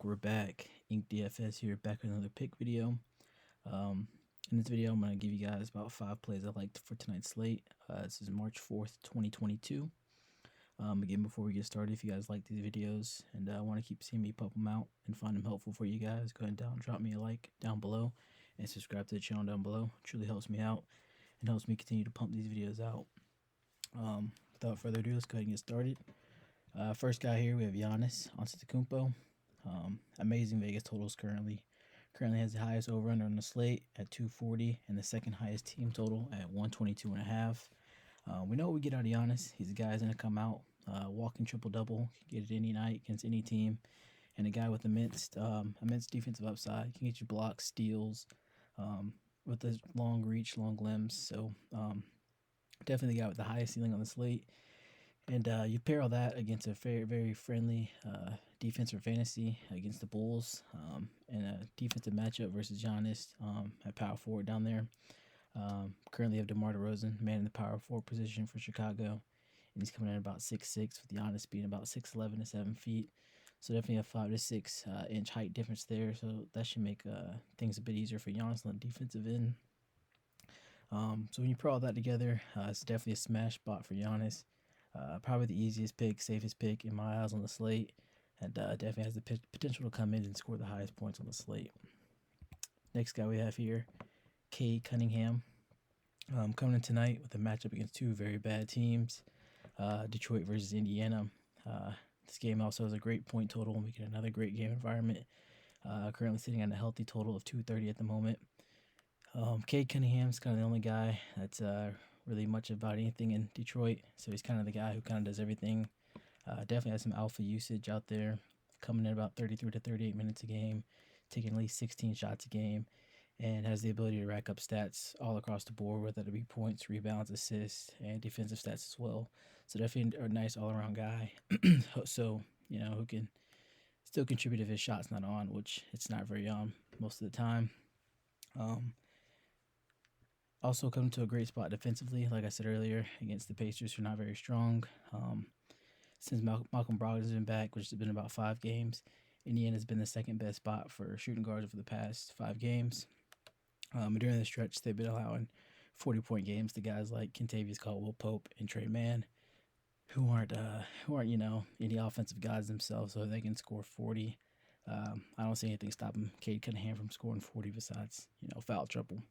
We're back. Ink DFS here, back with another pick video. Um, in this video, I'm going to give you guys about 5 plays I liked for tonight's slate. This is March 4th, 2022. Again, before we get started, if you guys like these videos and want to keep seeing me pump them out and find them helpful for you guys, go ahead and drop me a like down below and subscribe to the channel down below. It truly helps me out and helps me continue to pump these videos out. Without further ado, let's go ahead and get started. First guy here, we have Giannis Antetokounmpo. Amazing Vegas totals currently. Currently has the highest over-under on the slate at 240 and the second highest team total at 122.5. We know what we get out of Giannis. He's a guy who's going to come out, walking triple-double, get it any night against any team, and a guy with immense defensive upside. Can get you blocks, steals, with his long reach, long limbs. So definitely the guy with the highest ceiling on the slate. And you pair all that against a very, very friendly defense for fantasy against the Bulls, and a defensive matchup versus Giannis at power forward down there. Currently have DeMar DeRozan, man in the power forward position for Chicago, and he's coming in about 6'6", with Giannis being about 6'11" to 7 feet. So definitely a 5 to 6 inch height difference there. So that should make things a bit easier for Giannis on the defensive end. So when you put all that together, it's definitely a smash spot for Giannis. Probably the easiest pick, safest pick in my eyes on the slate, and definitely has the potential to come in and score the highest points on the slate. Next guy we have here, Cade Cunningham, coming in tonight with a matchup against two very bad teams, Detroit versus Indiana. This game also has a great point total, making another great game environment. Currently sitting on a healthy total of 230 at the moment. Cade Cunningham's kind of the only guy that's really much about anything in Detroit, so he's kind of the guy who kind of does everything. Definitely has some alpha usage out there, coming in about 33 to 38 minutes a game, taking at least 16 shots a game, and has the ability to rack up stats all across the board, whether it be points, rebounds, assists, and defensive stats as well. So definitely a nice all-around guy. So, who can still contribute if his shot's not on, which it's not very most of the time. Also coming to a great spot defensively, like I said earlier, against the Pacers, who are not very strong. Since Malcolm Brogdon has been back, which has been about 5 games, Indiana's been the second best spot for shooting guards over the past 5 games. During the stretch, they've been allowing 40-point games to guys like Kentavious Caldwell-Pope and Trey Mann, who aren't any offensive guys themselves, so they can score 40. I don't see anything stopping Cade Cunningham from scoring 40 besides foul trouble.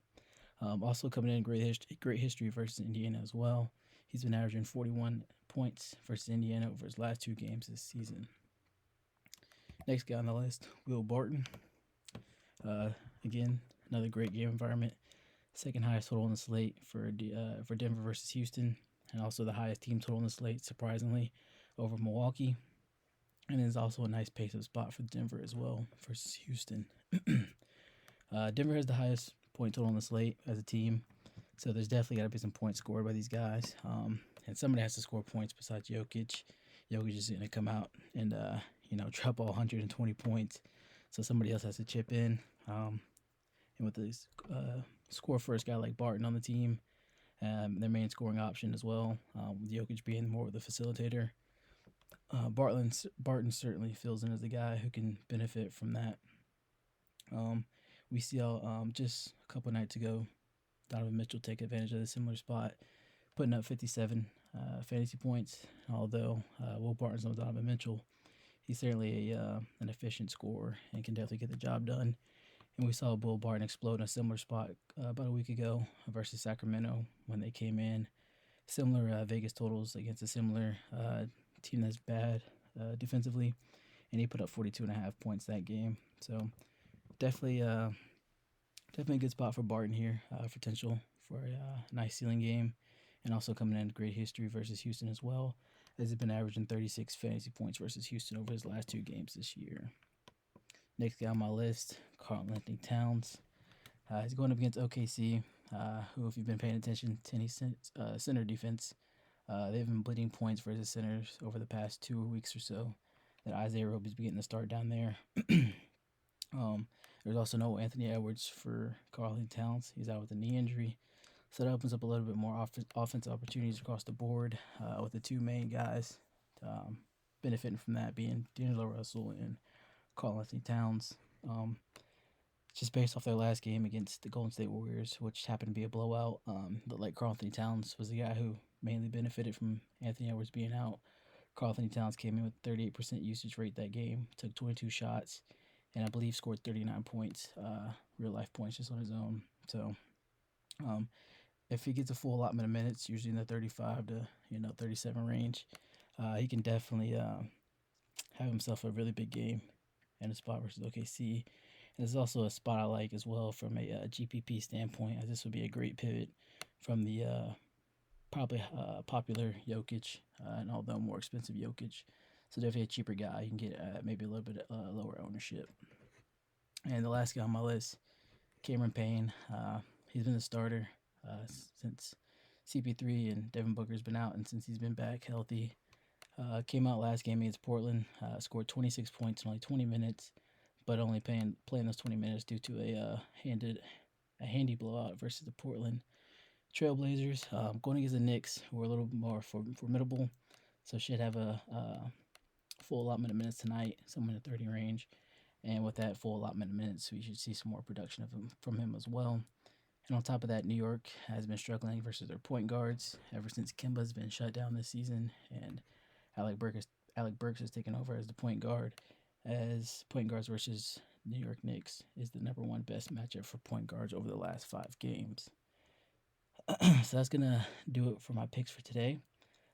Also coming in great history versus Indiana as well. He's been averaging 41 points versus Indiana over his last 2 games this season. Next guy on the list, Will Barton. Again, another great game environment. Second highest total on the slate for Denver versus Houston, and also the highest team total on the slate, surprisingly, over Milwaukee. And is also a nice pace-up spot for Denver as well versus Houston. Denver has the highest point total on the slate as a team, so there's definitely got to be some points scored by these guys. And somebody has to score points besides Jokic. Jokic is going to come out and drop all 120 points, so somebody else has to chip in. And with this score first guy like Barton on the team, their main scoring option as well, with Jokic being more of the facilitator, Barton certainly fills in as the guy who can benefit from that. We see how just a couple nights ago, Donovan Mitchell take advantage of a similar spot, putting up 57 fantasy points. Although Will Barton's no Donovan Mitchell, he's certainly an efficient scorer and can definitely get the job done. And we saw Will Barton explode in a similar spot about a week ago versus Sacramento when they came in. Similar Vegas totals against a similar team that's bad defensively, and he put up 42.5 points that game. So definitely a good spot for Barton here. Potential for a nice ceiling game, and also coming in great history versus Houston as well, as he's been averaging 36 fantasy points versus Houston over his last 2 games this year. Next guy on my list, Karl-Anthony Towns. He's going up against OKC, who, if you've been paying attention to any center defense, they've been bleeding points versus centers over the past 2 weeks or so. That Isaiah Roby's been getting the start down there. There's also no Anthony Edwards for Karl-Anthony Towns. He's out with a knee injury. So that opens up a little bit more offensive opportunities across the board, with the 2 main guys benefiting from that being D'Angelo Russell and Karl-Anthony Towns. Just based off their last game against the Golden State Warriors, which happened to be a blowout. But like Karl-Anthony Towns was the guy who mainly benefited from Anthony Edwards being out. Karl-Anthony Towns came in with 38% usage rate that game, took 22 shots, and I believe scored 39 points, real life points just on his own. So if he gets a full allotment of minutes, usually in the 35 to 37 range, he can definitely have himself a really big game in a spot versus OKC. And there's also a spot I like as well from a GPP standpoint, as this would be a great pivot from the probably popular Jokic, and although more expensive Jokic. So definitely a cheaper guy. You can get maybe a little bit lower ownership. And the last guy on my list, Cameron Payne. He's been the starter since CP3 and Devin Booker's been out, and since he's been back healthy. Came out last game against Portland, scored 26 points in only 20 minutes, but only playing those 20 minutes due to a handy blowout versus the Portland Trailblazers. Going against the Knicks, who are a little more formidable, so should have a full allotment of minutes tonight, somewhere in the 30 range. And with that full allotment of minutes, we should see some more production from him as well. And on top of that, New York has been struggling versus their point guards ever since Kemba's been shut down this season, and Alec Burks has taken over as the point guard, as point guards versus New York Knicks is the #1 best matchup for point guards over the last 5 games. So that's going to do it for my picks for today.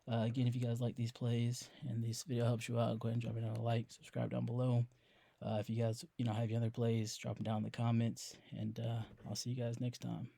Again, if you guys like these plays and this video helps you out, go ahead and drop it down a like, subscribe down below. If you guys have your other plays, drop them down in the comments, and I'll see you guys next time.